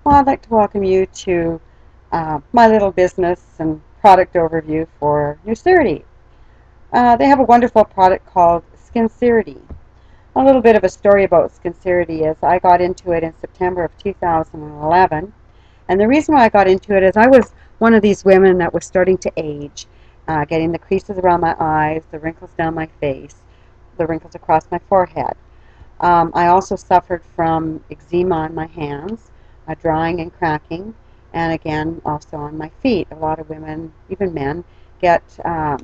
Well, I'd like to welcome you to my little business and product overview for NuCerity. They have a wonderful product called SkinCerity. A little bit of a story about SkinCerity is I got into it in September of 2011, and the reason why I got into it is I was one of these women that was starting to age, getting the creases around my eyes, the wrinkles down my face, the wrinkles across my forehead. I also suffered from eczema on my hands, drying and cracking, and again also on my feet. A lot of women, even men, get a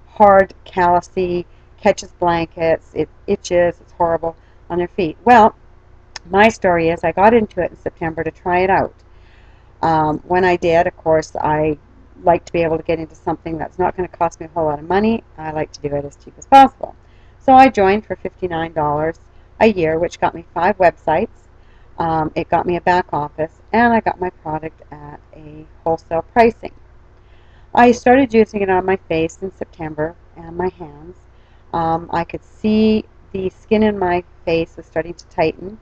hard callousy, catches blankets, it itches, it's horrible on their feet. Well, my story is I got into it in September to try it out. When I did, of course, I like to be able to get into something that's not going to cost me a whole lot of money. I like to do it as cheap as possible. So I joined for $59 a year, which got me 5 websites. It got me a back office, and I got my product at a wholesale pricing. I started using it on my face in September and my hands. I could see the skin in my face was starting to tighten.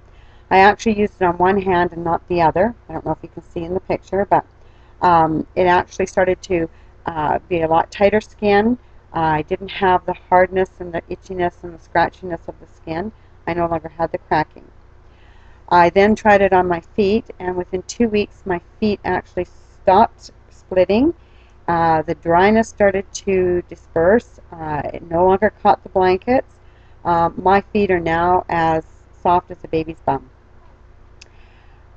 I actually used it on one hand and not the other. I don't know if you can see in the picture, but it actually started to be a lot tighter skin. I didn't have the hardness and the itchiness and the scratchiness of the skin. I no longer had the cracking. I then tried it on my feet, and within 2 weeks my feet actually stopped splitting. The dryness started to disperse. It no longer caught the blankets. My feet are now as soft as a baby's bum.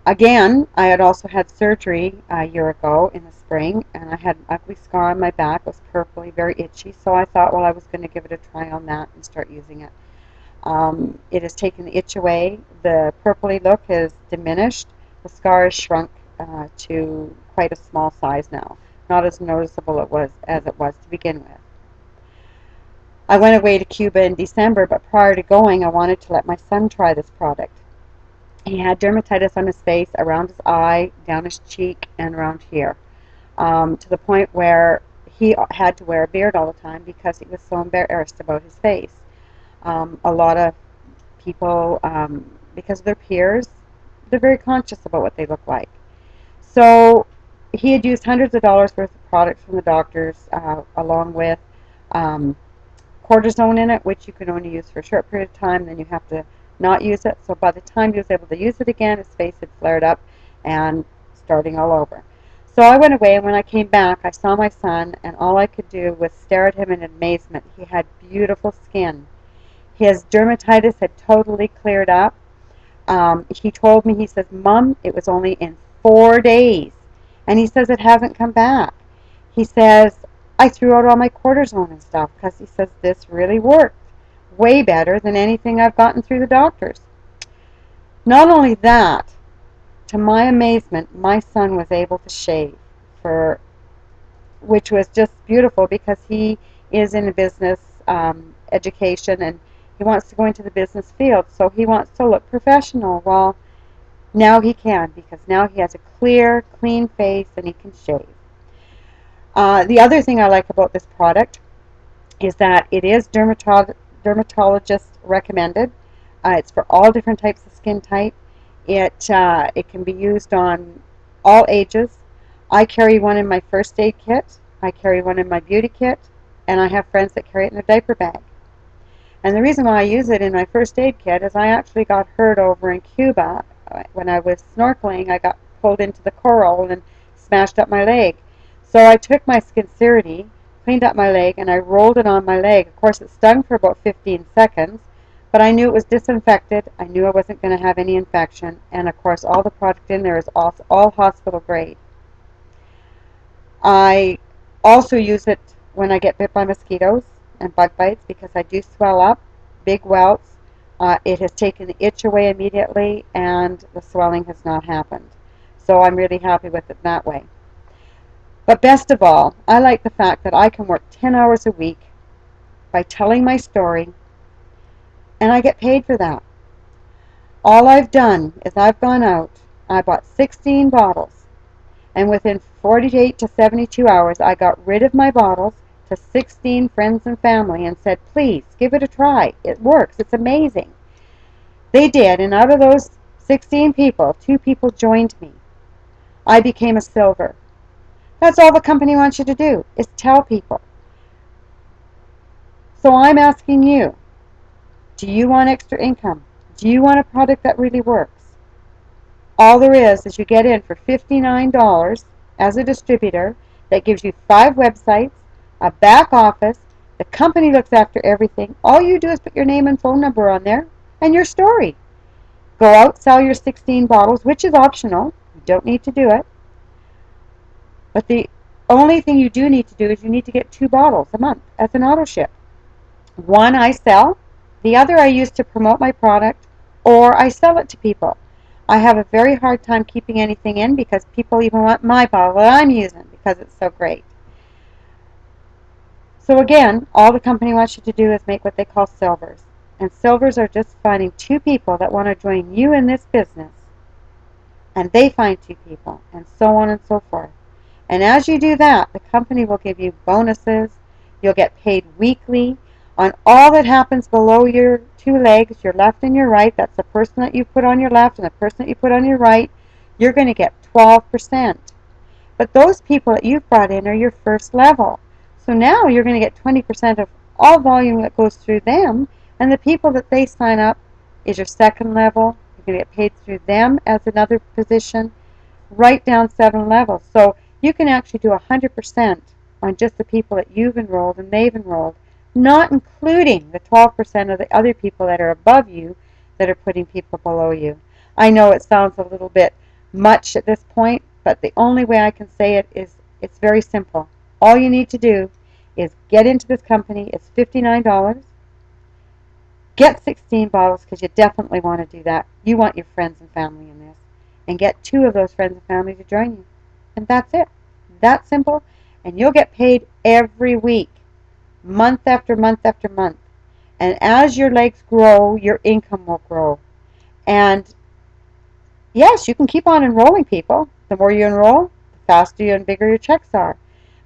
Again, I had also had surgery a year ago in the spring, and I had an ugly scar on my back. It was purpley, very itchy, so I thought, well, I was going to give it a try on that and start using it. It has taken the itch away. The purpley look has diminished. The scar has shrunk to quite a small size now. Not as noticeable as it was to begin with. I went away to Cuba in December, but prior to going, I wanted to let my son try this product. He had dermatitis on his face, around his eye, down his cheek, and around here, to the point where he had to wear a beard all the time because he was so embarrassed about his face. A lot of people, because of their peers, they're very conscious about what they look like. So he had used hundreds of dollars worth of products from the doctors, along with cortisone in it, which you can only use for a short period of time, then you have to not use it. So by the time he was able to use it again, his face had flared up and starting all over. So I went away, and when I came back, I saw my son, and all I could do was stare at him in amazement. He had beautiful skin. His dermatitis had totally cleared up. He told me, he says, Mom, it was only in 4 days. And he says it hasn't come back. He says, I threw out all my cortisone and stuff because he says this really worked. Way better than anything I've gotten through the doctors. Not only that, to my amazement, my son was able to shave, for which was just beautiful because he is in a business education, and he wants to go into the business field, so he wants to look professional. Well, now he can, because now he has a clear, clean face and he can shave. The other thing I like about this product is that it is dermatologist recommended. It's for all different types of skin type. It can be used on all ages. I carry one in my first aid kit. I carry one in my beauty kit, and I have friends that carry it in their diaper bag. And the reason why I use it in my first aid kit is I actually got hurt over in Cuba. When I was snorkeling, I got pulled into the coral and smashed up my leg. So I took my SkinCerity, cleaned up my leg, and I rolled it on my leg. Of course, it stung for about 15 seconds, but I knew it was disinfected. I knew I wasn't going to have any infection, and of course, all the product in there is all hospital grade. I also use it when I get bit by mosquitoes and bug bites because I do swell up, big welts. It has taken the itch away immediately, and the swelling has not happened. So I'm really happy with it that way. But best of all, I like the fact that I can work 10 hours a week by telling my story, and I get paid for that. All I've done is I've gone out, I bought 16 bottles, and within 48 to 72 hours, I got rid of my bottles to 16 friends and family and said, please, give it a try. It works. It's amazing. They did, and out of those 16 people, 2 people joined me. I became a silver. That's all the company wants you to do, is tell people. So I'm asking you, do you want extra income? Do you want a product that really works? All there is you get in for $59 as a distributor that gives you 5 websites, a back office, the company looks after everything. All you do is put your name and phone number on there and your story. Go out, sell your 16 bottles, which is optional. You don't need to do it. But the only thing you do need to do is you need to get 2 bottles a month as an auto ship. One I sell, the other I use to promote my product, or I sell it to people. I have a very hard time keeping anything in because people even want my bottle that I'm using because it's so great. So again, all the company wants you to do is make what they call silvers. And silvers are just finding 2 people that want to join you in this business. And they find 2 people, and so on and so forth. And as you do that, the company will give you bonuses. You'll get paid weekly on all that happens below your 2 legs, your left and your right. That's the person that you put on your left and the person that you put on your right. You're going to get 12%. But those people that you've brought in are your first level. So now you're going to get 20% of all volume that goes through them, and the people that they sign up is your second level. You're going to get paid through them as another position, right down 7 levels. So you can actually do 100% on just the people that you've enrolled and they've enrolled, not including the 12% of the other people that are above you that are putting people below you. I know it sounds a little bit much at this point, but the only way I can say it is it's very simple. All you need to do is get into this company. It's $59. Get 16 bottles because you definitely want to do that. You want your friends and family in this. And get 2 of those friends and family to join you. And that's it. That simple. And you'll get paid every week, month after month after month. And as your legs grow, your income will grow. And yes, you can keep on enrolling people. The more you enroll, the faster and bigger your checks are.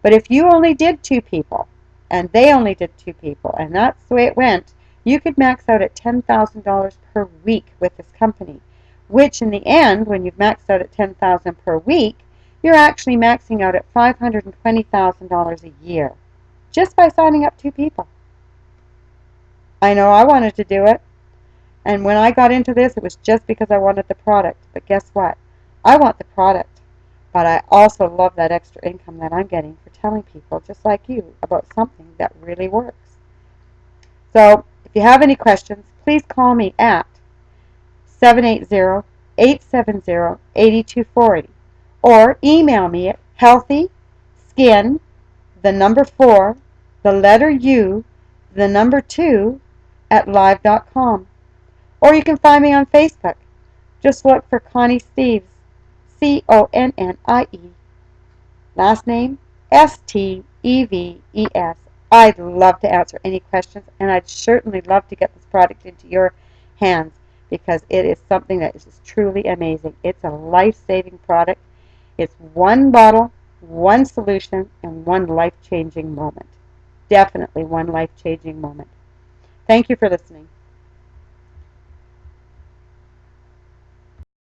But if you only did 2 people, and they only did 2 people, and that's the way it went, you could max out at $10,000 per week with this company, which in the end, when you've maxed out at $10,000 per week, you're actually maxing out at $520,000 a year, just by signing up 2 people. I know I wanted to do it. And when I got into this, it was just because I wanted the product. But guess what? I want the product. But I also love that extra income that I'm getting for telling people, just like you, about something that really works. So, if you have any questions, please call me at 780-870-8240 or email me at healthyskin, the number 4, the letter U, the number 2, at live.com. Or you can find me on Facebook. Just look for Connie Steves, Connie. Last name, Steves. I'd love to answer any questions, and I'd certainly love to get this product into your hands because it is something that is just truly amazing. It's a life-saving product. It's 1 bottle, 1 solution, and 1 life-changing moment. Definitely 1 life-changing moment. Thank you for listening.